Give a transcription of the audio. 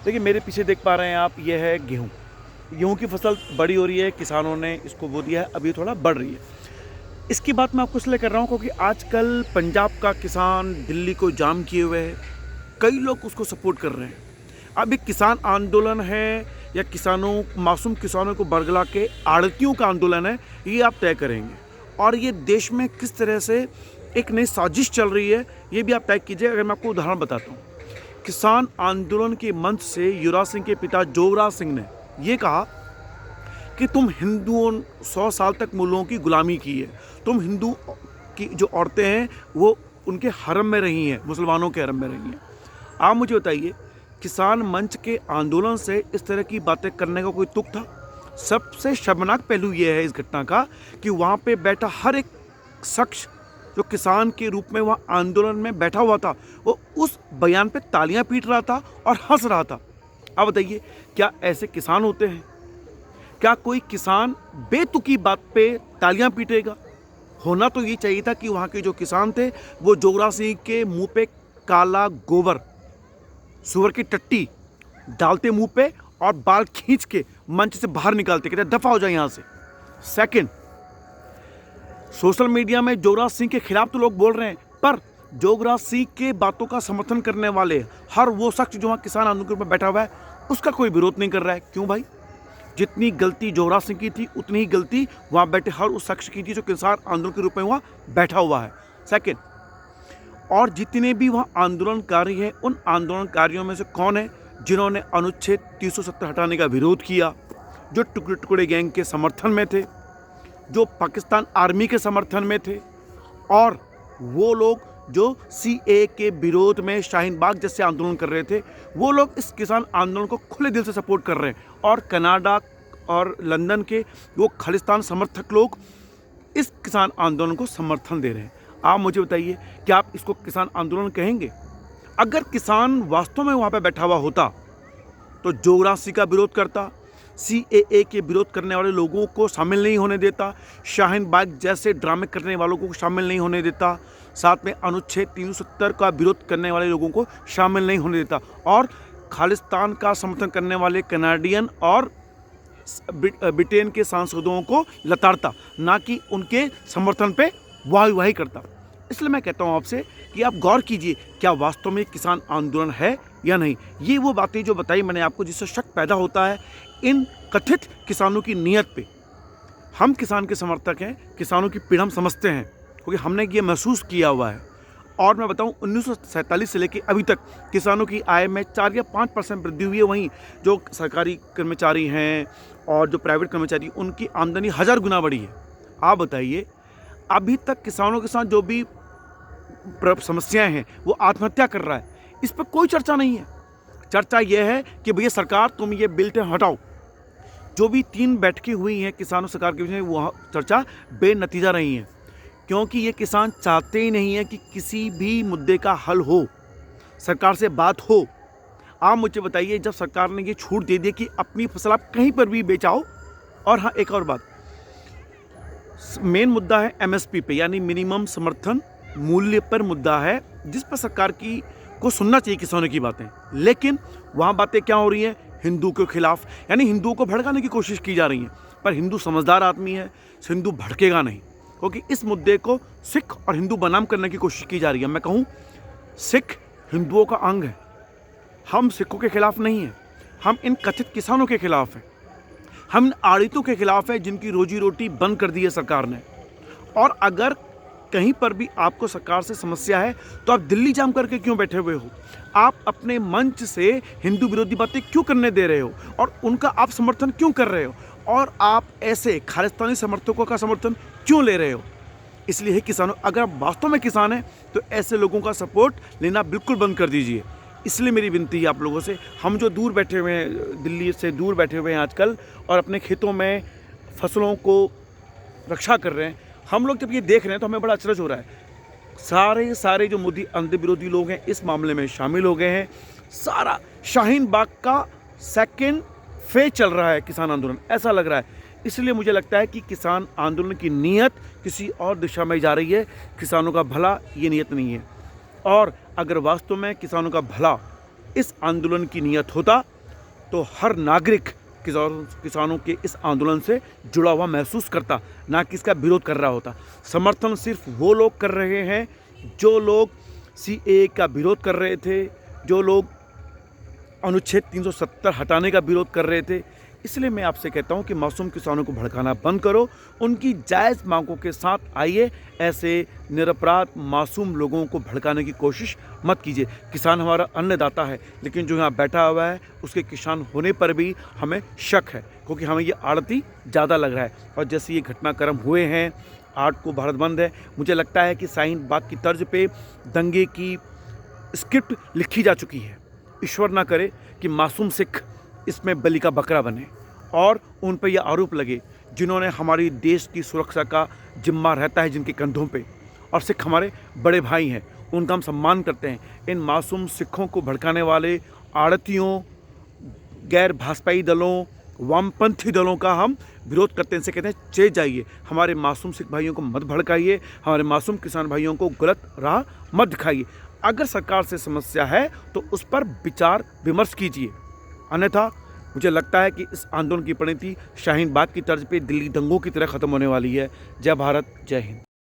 देखिए मेरे पीछे देख पा रहे हैं आप, ये है गेहूँ। गेहूँ की फसल बड़ी हो रही है, किसानों ने इसको बो दिया है, अभी थोड़ा बढ़ रही है। इसकी बात मैं आपको इसलिए कर रहा हूँ क्योंकि आजकल पंजाब का किसान दिल्ली को जाम किए हुए है, कई लोग उसको सपोर्ट कर रहे हैं। अब एक किसान आंदोलन है या किसानों, मासूम किसानों को बरगला के आड़तियों का आंदोलन है, ये आप तय करेंगे। और ये देश में किस तरह से एक नई साजिश चल रही है, ये भी आप तय कीजिए। अगर मैं आपको उदाहरण बताता हूँ, किसान आंदोलन के मंच से युवराज सिंह के पिता जोगराज सिंह ने ये कहा कि तुम हिंदुओं 100 साल तक मुल्लों की गुलामी की है, तुम हिंदू की जो औरतें हैं वो उनके हरम में रही हैं, मुसलमानों के हरम में रही हैं। आप मुझे बताइए, किसान मंच के आंदोलन से इस तरह की बातें करने का कोई तुक था? सबसे शर्मनाक पहलू ये है इस घटना का कि वहाँ पे बैठा हर एक शख्स जो किसान के रूप में वहाँ आंदोलन में बैठा हुआ था, वो उस बयान पे तालियां पीट रहा था और हंस रहा था। अब बताइए, क्या ऐसे किसान होते हैं? क्या कोई किसान बेतुकी बात पे तालियां पीटेगा? होना तो ये चाहिए था कि वहाँ के जो किसान थे वो जोगराज सिंह के मुंह पे काला गोबर, सुअर की टट्टी डालते मुंह पे और बाल खींच के मंच से बाहर निकालते, कहते दफा हो जाए यहाँ से। सेकंड, सोशल मीडिया में जोगराज सिंह के खिलाफ तो लोग बोल रहे हैं, पर जोगराज सिंह के बातों का समर्थन करने वाले हर वो शख्स जो वहाँ किसान आंदोलन में बैठा हुआ है, उसका कोई विरोध नहीं कर रहा है। क्यों भाई? जितनी गलती जोगराज सिंह की थी उतनी ही गलती वहाँ बैठे हर उस शख्स की थी जो किसान आंदोलन के रूप में वहाँ बैठा हुआ है। सेकंड, और जितने भी वहाँ आंदोलनकारी हैं, उन आंदोलनकारियों में से कौन है जिन्होंने अनुच्छेद 370 हटाने का विरोध किया, जो टुकड़े टुकड़े गैंग के समर्थन में थे, जो पाकिस्तान आर्मी के समर्थन में थे, और वो लोग जो सीए के विरोध में शाहीन बाग जैसे आंदोलन कर रहे थे, वो लोग इस किसान आंदोलन को खुले दिल से सपोर्ट कर रहे हैं। और कनाडा और लंदन के वो खालिस्तान समर्थक लोग इस किसान आंदोलन को समर्थन दे रहे हैं। आप मुझे बताइए, क्या आप इसको किसान आंदोलन कहेंगे? अगर किसान वास्तव में वहाँ पर बैठा हुआ होता तो जोगराज सिंह का विरोध करता, सीएए के विरोध करने वाले लोगों को शामिल नहीं होने देता, शाहीन बाग जैसे ड्रामे करने वालों को शामिल नहीं होने देता, साथ में अनुच्छेद 370 का विरोध करने वाले लोगों को शामिल नहीं होने देता, और खालिस्तान का समर्थन करने वाले कनाडियन और ब्रिटेन के सांसदों को लताड़ता, ना कि उनके समर्थन पे वाही करता। इसलिए मैं कहता हूँ आपसे कि आप गौर कीजिए, क्या वास्तव में किसान आंदोलन है या नहीं। ये वो बातें जो बताई मैंने आपको, जिससे शक पैदा होता है इन कथित किसानों की नीयत पे। हम किसान के समर्थक हैं, किसानों की पीड़ा हम समझते हैं क्योंकि हमने ये महसूस किया हुआ है। और मैं बताऊं, 1947 से लेकर अभी तक किसानों की आय में 4 या 5% वृद्धि हुई है। वहीं जो सरकारी कर्मचारी हैं और जो प्राइवेट कर्मचारी, उनकी आमदनी 1000 गुना बढ़ी है। आप बताइए, अभी तक किसानों के साथ जो भी समस्याएं हैं, वो आत्महत्या कर रहा है, इस पर कोई चर्चा नहीं है। चर्चा यह है कि भैया सरकार तुम ये बिल हटाओ। जो भी 3 बैठकें हुई हैं किसानों सरकार के बीच में, वो चर्चा बेनतीजा रही हैं, क्योंकि ये किसान चाहते ही नहीं है कि किसी भी मुद्दे का हल हो, सरकार से बात हो। आप मुझे बताइए, जब सरकार ने ये छूट दे दी कि अपनी फसल आप कहीं पर भी बेचाओ, और हाँ एक और बात, मेन मुद्दा है एमएसपी पे, यानी मिनिमम समर्थन मूल्य पर मुद्दा है, जिस पर सरकार की को सुनना चाहिए किसानों की बातें। लेकिन वहाँ बातें क्या हो रही हैं? हिंदू के खिलाफ, यानी हिंदुओं को भड़काने की कोशिश की जा रही है। पर हिंदू समझदार आदमी है, हिंदू भड़केगा नहीं, क्योंकि इस मुद्दे को सिख और हिंदू बनाम करने की कोशिश की जा रही है। मैं कहूँ, सिख हिंदुओं का अंग है, हम सिखों के खिलाफ नहीं हैं, हम इन कथित किसानों के खिलाफ हैं, हम इन आड़ितों के खिलाफ हैं जिनकी रोजी रोटी बंद कर दी है सरकार ने। और अगर कहीं पर भी आपको सरकार से समस्या है तो आप दिल्ली जाम करके क्यों बैठे हुए हो? आप अपने मंच से हिंदू विरोधी बातें क्यों करने दे रहे हो और उनका आप समर्थन क्यों कर रहे हो? और आप ऐसे खालिस्तानी समर्थकों का समर्थन क्यों ले रहे हो? इसलिए है किसानों, अगर आप वास्तव में किसान हैं तो ऐसे लोगों का सपोर्ट लेना बिल्कुल बंद कर दीजिए। इसलिए मेरी विनती है आप लोगों से, हम जो दूर बैठे हुए हैं, दिल्ली से दूर बैठे हुए हैं आजकल, और अपने खेतों में फसलों को रक्षा कर रहे हैं, हम लोग जब ये देख रहे हैं तो हमें बड़ा अचरज हो रहा है। सारे जो मोदी अंध विरोधी लोग हैं इस मामले में शामिल हो गए हैं। सारा शाहीन बाग का सेकंड फेज चल रहा है किसान आंदोलन, ऐसा लग रहा है। इसलिए मुझे लगता है कि किसान आंदोलन की नीयत किसी और दिशा में जा रही है, किसानों का भला ये नीयत नहीं है। और अगर वास्तव में किसानों का भला इस आंदोलन की नीयत होता तो हर नागरिक किसानों के इस आंदोलन से जुड़ा हुआ महसूस करता, ना कि इसका विरोध कर रहा होता। समर्थन सिर्फ वो लोग कर रहे हैं जो लोग सीएए का विरोध कर रहे थे, जो लोग अनुच्छेद 370 हटाने का विरोध कर रहे थे। इसलिए मैं आपसे कहता हूं कि मासूम किसानों को भड़काना बंद करो, उनकी जायज़ मांगों के साथ आइए। ऐसे निरपराध मासूम लोगों को भड़काने की कोशिश मत कीजिए। किसान हमारा अन्नदाता है, लेकिन जो यहाँ बैठा हुआ है उसके किसान होने पर भी हमें शक है, क्योंकि हमें ये आड़ती ज़्यादा लग रहा है। और जैसे ये घटनाक्रम हुए हैं, 8 को भारत बंद है, मुझे लगता है कि शाहीन बाग की तर्ज पे दंगे की स्क्रिप्ट लिखी जा चुकी है। ईश्वर ना करे कि मासूम सिख इसमें बलि का बकरा बने और उन पर यह आरोप लगे जिन्होंने हमारी देश की सुरक्षा का जिम्मा रहता है जिनके कंधों पे। और सिख हमारे बड़े भाई हैं, उनका हम सम्मान करते हैं। इन मासूम सिखों को भड़काने वाले आड़तियों, गैर भाजपाई दलों, वामपंथी दलों का हम विरोध करते हैं। इनसे कहते हैं चले जाइए, हमारे मासूम सिख भाइयों को मत भड़काइए, हमारे मासूम किसान भाइयों को गलत राह मत दिखाइए। अगर सरकार से समस्या है तो उस पर विचार विमर्श कीजिए, अन्यथा मुझे लगता है कि इस आंदोलन की परिणति शाहीन बाग की तर्ज पे दिल्ली दंगों की तरह ख़त्म होने वाली है। जय भारत, जय हिंद।